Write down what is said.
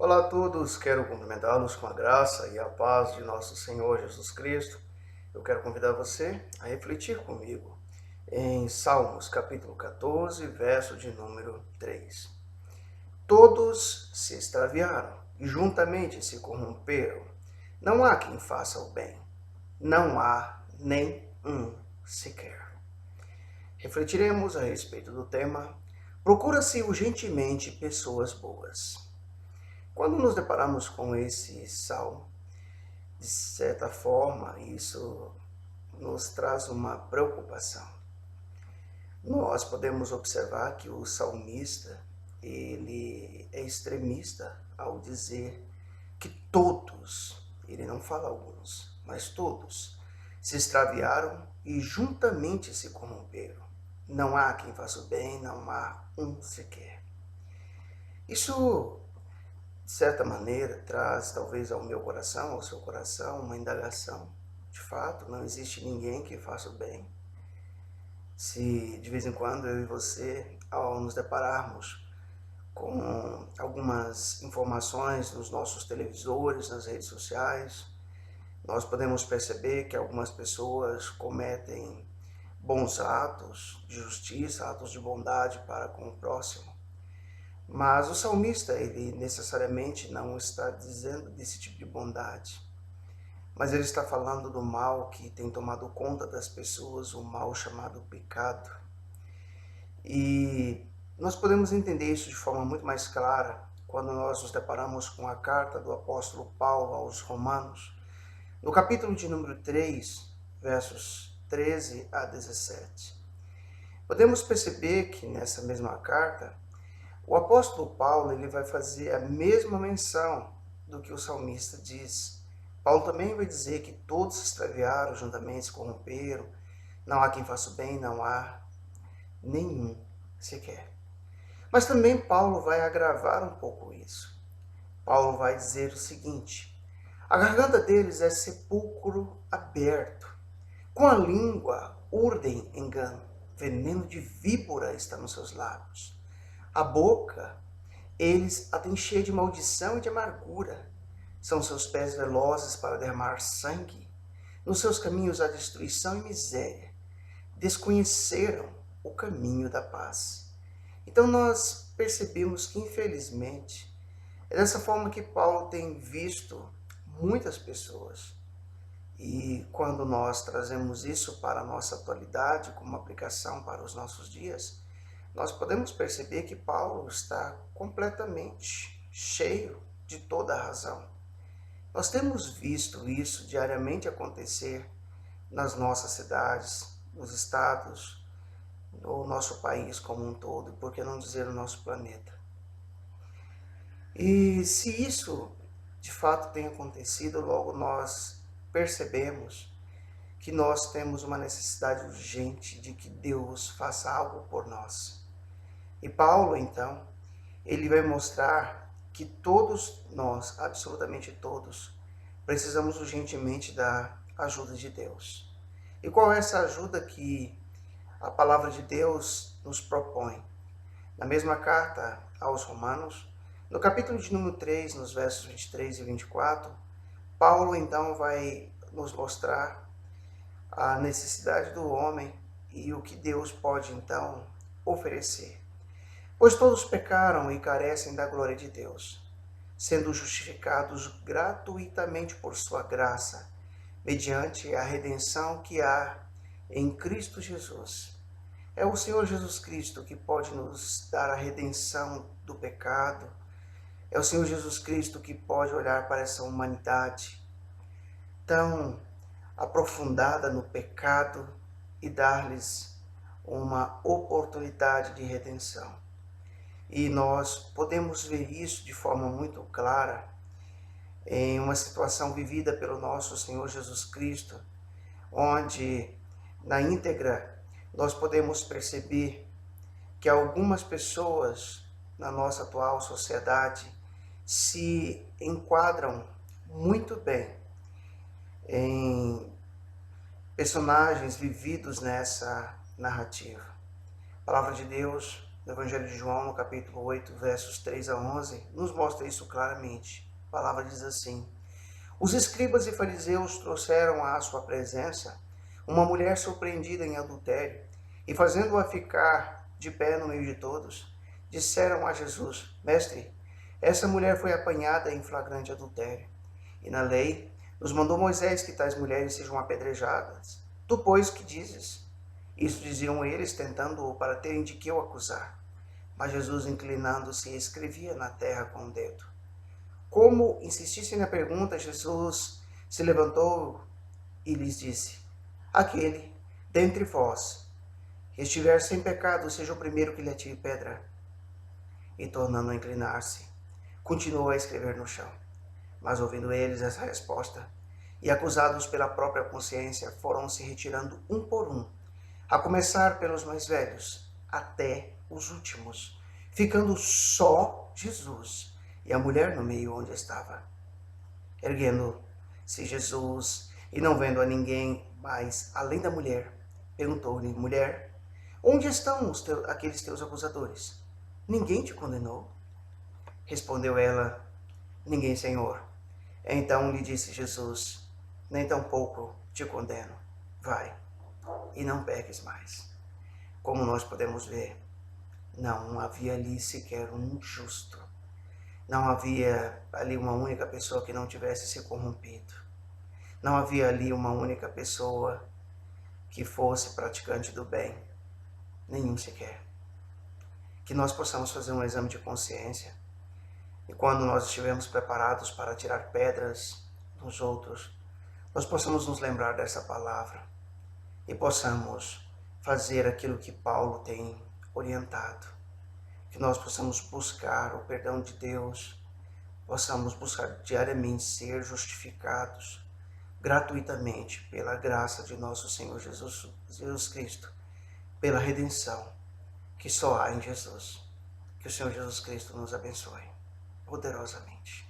Olá a todos, quero cumprimentá-los com a graça e a paz de nosso Senhor Jesus Cristo. Eu quero convidar você a refletir comigo em Salmos capítulo 14, verso de número 3. Todos se extraviaram e juntamente se corromperam. Não há quem faça o bem, não há nem um sequer. Refletiremos a respeito do tema Procura-se urgentemente pessoas boas. Quando nos deparamos com esse salmo, de certa forma, isso nos traz uma preocupação. Nós podemos observar que o salmista, ele é extremista ao dizer que todos, ele não fala alguns, mas todos, se extraviaram e juntamente se corromperam. Não há quem faça o bem, não há um sequer. Isso de certa maneira, traz talvez ao meu coração, ao seu coração, uma indagação. De fato, não existe ninguém que faça o bem. Se de vez em quando eu e você, ao nos depararmos com algumas informações nos nossos televisores, nas redes sociais, nós podemos perceber que algumas pessoas cometem bons atos de justiça, atos de bondade para com o próximo. Mas o salmista, ele necessariamente não está dizendo desse tipo de bondade, mas ele está falando do mal que tem tomado conta das pessoas, o mal chamado pecado. E nós podemos entender isso de forma muito mais clara quando nós nos deparamos com a carta do apóstolo Paulo aos Romanos, no capítulo de número 3, versos 13 a 17. Podemos perceber que nessa mesma carta, o apóstolo Paulo ele vai fazer a mesma menção do que o salmista diz. Paulo também vai dizer que todos se extraviaram, juntamente se corromperam, não há quem faça o bem, não há nenhum sequer. Mas também Paulo vai agravar um pouco isso. Paulo vai dizer o seguinte: a garganta deles é sepulcro aberto, com a língua urdem engano, veneno de víbora está nos seus lábios. A boca, eles a têm cheia de maldição e de amargura. São seus pés velozes para derramar sangue. Nos seus caminhos há destruição e miséria. Desconheceram o caminho da paz. Então nós percebemos que, infelizmente, é dessa forma que Paulo tem visto muitas pessoas. E quando nós trazemos isso para a nossa atualidade, como aplicação para os nossos dias, nós podemos perceber que Paulo está completamente cheio de toda a razão. Nós temos visto isso diariamente acontecer nas nossas cidades, nos estados, no nosso país como um todo, e por que não dizer no nosso planeta. E se isso de fato tem acontecido, logo nós percebemos que nós temos uma necessidade urgente de que Deus faça algo por nós. E Paulo, então, ele vai mostrar que todos nós, absolutamente todos, precisamos urgentemente da ajuda de Deus. E qual é essa ajuda que a palavra de Deus nos propõe? Na mesma carta aos Romanos, no capítulo de número 3, nos versos 23 e 24, Paulo, então, vai nos mostrar a necessidade do homem e o que Deus pode, então, oferecer. Pois todos pecaram e carecem da glória de Deus, sendo justificados gratuitamente por sua graça, mediante a redenção que há em Cristo Jesus. É o Senhor Jesus Cristo que pode nos dar a redenção do pecado. É o Senhor Jesus Cristo que pode olhar para essa humanidade tão aprofundada no pecado e dar-lhes uma oportunidade de redenção. E nós podemos ver isso de forma muito clara em uma situação vivida pelo nosso Senhor Jesus Cristo, onde na íntegra nós podemos perceber que algumas pessoas na nossa atual sociedade se enquadram muito bem em personagens vividos nessa narrativa. A palavra de Deus do Evangelho de João, no capítulo 8, versos 3 a 11, nos mostra isso claramente. A palavra diz assim: os escribas e fariseus trouxeram à sua presença uma mulher surpreendida em adultério, e fazendo-a ficar de pé no meio de todos, disseram a Jesus: Mestre, essa mulher foi apanhada em flagrante adultério, e na lei nos mandou Moisés que tais mulheres sejam apedrejadas. Tu, pois, que dizes? Isso diziam eles, tentando-o para terem de que o acusar. Mas Jesus, inclinando-se, escrevia na terra com o dedo. Como insistissem na pergunta, Jesus se levantou e lhes disse: aquele dentre vós que estiver sem pecado, seja o primeiro que lhe atire pedra. E tornando a inclinar-se, continuou a escrever no chão. Mas ouvindo eles essa resposta, e acusados pela própria consciência, foram se retirando um por um, a começar pelos mais velhos, até os últimos, ficando só Jesus e a mulher no meio onde estava. Erguendo-se Jesus, e não vendo a ninguém mais além da mulher, perguntou-lhe: mulher, onde estão aqueles teus acusadores? Ninguém te condenou? Respondeu ela: ninguém, Senhor. Então lhe disse Jesus: nem tampouco te condeno. Vai, e não peques mais. Como nós podemos ver, não havia ali sequer um justo. Não havia ali uma única pessoa que não tivesse se corrompido. Não havia ali uma única pessoa que fosse praticante do bem. Nenhum sequer. Que nós possamos fazer um exame de consciência. E quando nós estivermos preparados para tirar pedras nos outros, nós possamos nos lembrar dessa palavra e possamos fazer aquilo que Paulo tem orientado. Que nós possamos buscar o perdão de Deus, possamos buscar diariamente ser justificados gratuitamente pela graça de nosso Senhor Jesus Cristo, pela redenção que só há em Jesus. Que o Senhor Jesus Cristo nos abençoe poderosamente.